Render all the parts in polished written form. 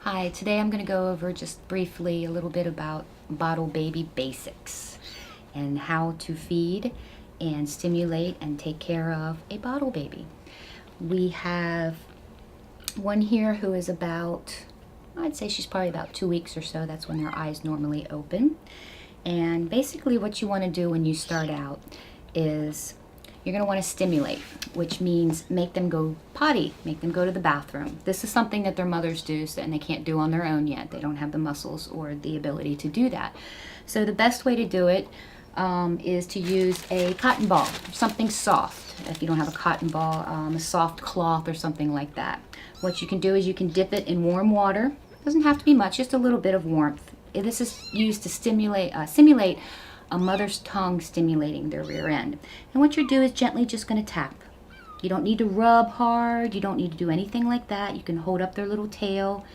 Hi, today I'm going to go over just briefly a little bit about bottle baby basics and how to feed and stimulate and take care of a bottle baby. We have one here who is about, I'd say she's probably about 2 weeks or so. That's when their eyes normally open. And basically what you want to do when you start out is you're going to want to stimulate, which means make them go potty, make them go to the bathroom. This is something that their mothers do and they can't do on their own yet. They don't have the muscles or the ability to do that. So the best way to do it is to use a cotton ball, something soft. If you don't have a cotton ball, a soft cloth or something like that. What you can do is you can dip it in warm water. It doesn't have to be much, just a little bit of warmth. This is used to simulate a mother's tongue stimulating their rear end. And what you do is gently just going to tap. You don't need to rub hard. You don't need to do anything like that. You can hold up their little tail,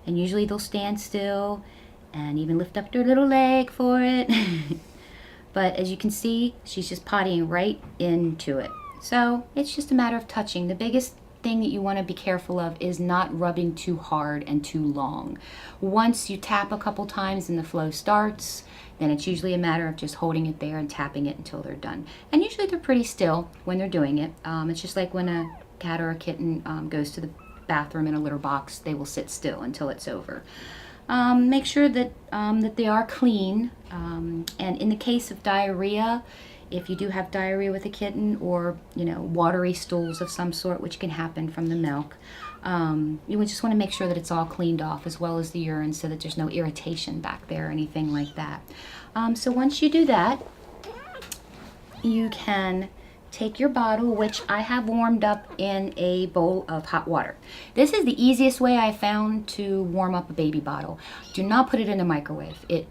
and usually they'll stand still and even lift up their little leg for it. But as you can see, she's just pottying right into it. So it's just a matter of touching. The biggest thing that you want to be careful of is not rubbing too hard and too long. Once you tap a couple times and the flow starts, then it's usually a matter of just holding it there and tapping it until they're done. And usually they're pretty still when they're doing it. It's just like when a cat or a kitten goes to the bathroom in a litter box, they will sit still until it's over. Make sure that they are clean. And in the case of diarrhea, if you do have diarrhea with a kitten, or watery stools of some sort, which can happen from the milk, you would just want to make sure that it's all cleaned off, as well as the urine, so that there's no irritation back there or anything like that. So once you do that, you can take your bottle, which I have warmed up in a bowl of hot water. This is the easiest way I found to warm up a baby bottle. Do not put it in the microwave. It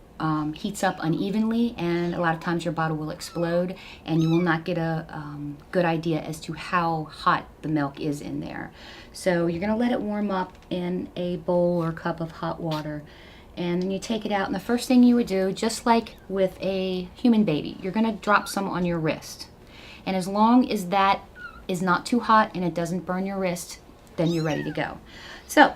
heats up unevenly, and a lot of times your bottle will explode, and you will not get a good idea as to how hot the milk is in there. So you're going to let it warm up in a bowl or cup of hot water, and then you take it out, and the first thing you would do, just like with a human baby, you're going to drop some on your wrist. And as long as that is not too hot and it doesn't burn your wrist, then you're ready to go. So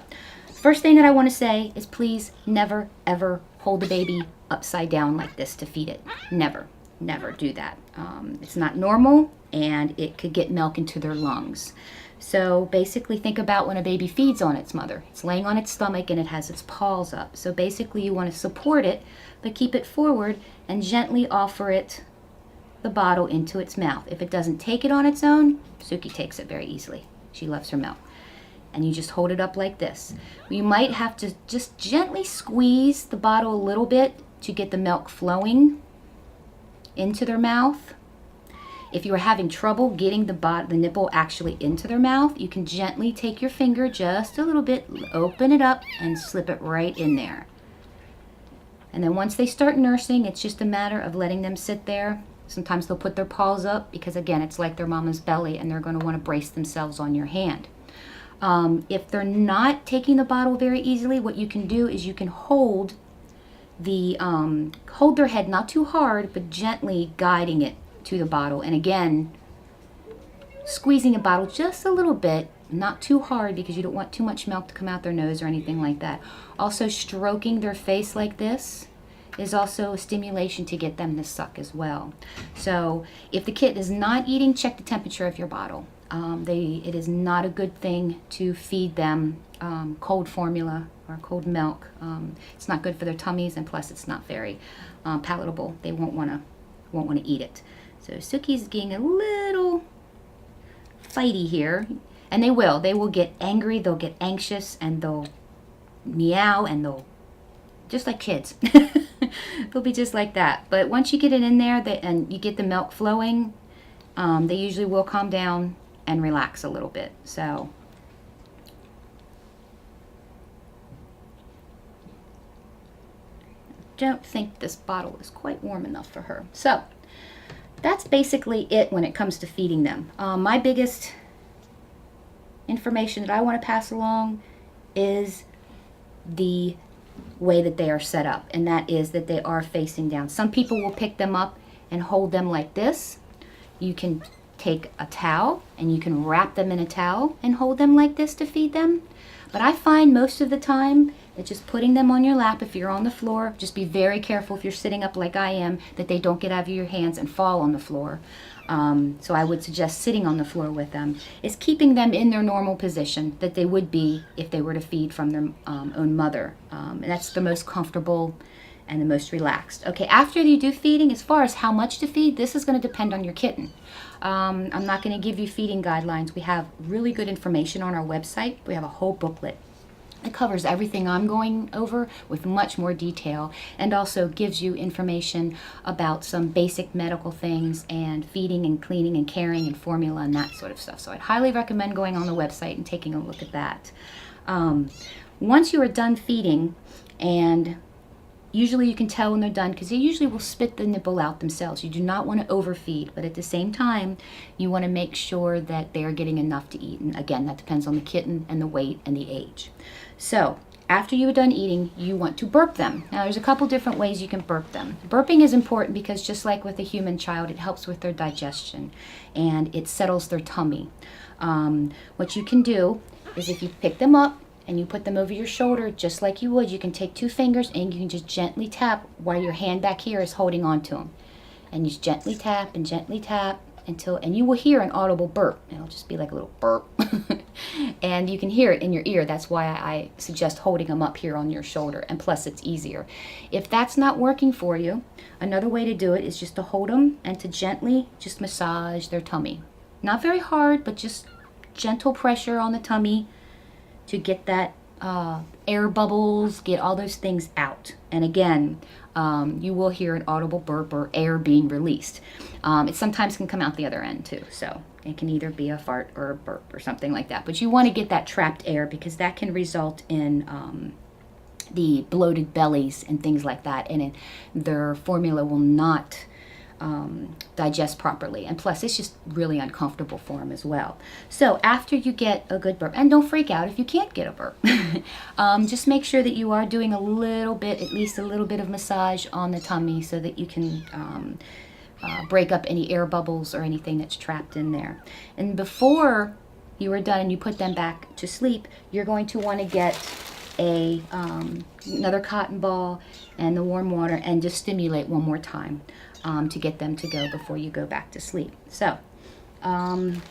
first thing that I want to say is, please never ever hold the baby upside down like this to feed it. Never do that. It's not normal, and it could get milk into their lungs. So basically, think about when a baby feeds on its mother. It's laying on its stomach and it has its paws up. So basically you want to support it, but keep it forward and gently offer it the bottle into its mouth. If it doesn't take it on its own, Suki takes it very easily. She loves her milk. And you just hold it up like this. You might have to just gently squeeze the bottle a little bit to get the milk flowing into their mouth. If you are having trouble getting the nipple actually into their mouth, you can gently take your finger just a little bit, open it up, and slip it right in there. And then once they start nursing, it's just a matter of letting them sit there. Sometimes they'll put their paws up because, again, it's like their mama's belly, and they're going to want to brace themselves on your hand. If they're not taking the bottle very easily, what you can do is you can hold their head not too hard, but gently guiding it to the bottle. And again, squeezing the bottle just a little bit, not too hard, because you don't want too much milk to come out their nose or anything like that. Also, stroking their face like this is also a stimulation to get them to suck as well. So if the kitten is not eating, check the temperature of your bottle. It is not a good thing to feed them cold formula or cold milk. It's not good for their tummies, and plus it's not very palatable. They won't want to eat it. So Suki's getting a little fighty here, and they will get angry, they'll get anxious, and they'll meow, and they'll just like kids. They'll be just like that. But once you get it in there and you get the milk flowing, they usually will calm down and relax a little bit. So don't think this bottle is quite warm enough for her. So that's basically it when it comes to feeding them. My biggest information that I want to pass along is the way that they are set up, and that is that they are facing down. Some people will pick them up and hold them like this. You can take a towel and you can wrap them in a towel and hold them like this to feed them. But I find most of the time It's just putting them on your lap. If you're on the floor, just be very careful if you're sitting up like I am, that they don't get out of your hands and fall on the floor. So I would suggest sitting on the floor with them. Is keeping them in their normal position that they would be if they were to feed from their own mother. And that's the most comfortable and the most relaxed. Okay, after you do feeding, as far as how much to feed, this is going to depend on your kitten. I'm not going to give you feeding guidelines. We have really good information on our website. We have a whole booklet. It covers everything I'm going over with much more detail, and also gives you information about some basic medical things and feeding and cleaning and caring and formula and that sort of stuff. So I'd highly recommend going on the website and taking a look at that. Once you are done feeding, and usually you can tell when they're done because they usually will spit the nipple out themselves. You do not want to overfeed, but at the same time, you want to make sure that they are getting enough to eat. And again, that depends on the kitten and the weight and the age. So after you are done eating, you want to burp them. Now, there's a couple different ways you can burp them. Burping is important because just like with a human child, it helps with their digestion and it settles their tummy. What you can do is if you pick them up, and you put them over your shoulder just like you would, you can take 2 fingers and you can just gently tap while your hand back here is holding on to them. And you just gently tap until, and you will hear an audible burp. It'll just be like a little burp. And you can hear it in your ear. That's why I suggest holding them up here on your shoulder. And plus it's easier. If that's not working for you, another way to do it is just to hold them and to gently just massage their tummy. Not very hard, but just gentle pressure on the tummy to get that air bubbles, get all those things out. And again, you will hear an audible burp or air being released. It sometimes can come out the other end too. So it can either be a fart or a burp or something like that. But you want to get that trapped air because that can result in the bloated bellies and things like that. And their formula will not digest properly, and plus it's just really uncomfortable for them as well. So after you get a good burp, and don't freak out if you can't get a burp, just make sure that you are doing a little bit, at least a little bit of massage on the tummy so that you can break up any air bubbles or anything that's trapped in there. And before you are done and you put them back to sleep, you're going to want to get another cotton ball and the warm water and just stimulate one more time. To get them to go before you go back to sleep. So, and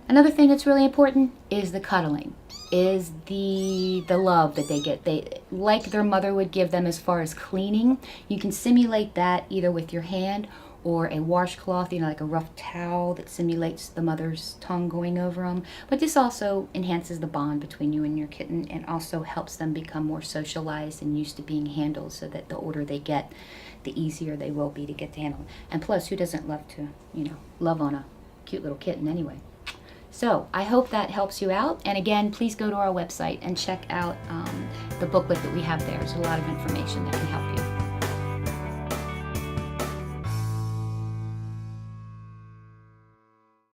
another thing that's really important is the cuddling, is the love that they get. They, like their mother would give them as far as cleaning, you can simulate that either with your hand or a washcloth, like a rough towel that simulates the mother's tongue going over them. But this also enhances the bond between you and your kitten and also helps them become more socialized and used to being handled, so that the older they get, the easier they will be to get to handle. And plus, who doesn't love to, love on a cute little kitten anyway? So I hope that helps you out. And again, please go to our website and check out the booklet that we have there. There's a lot of information that can help you.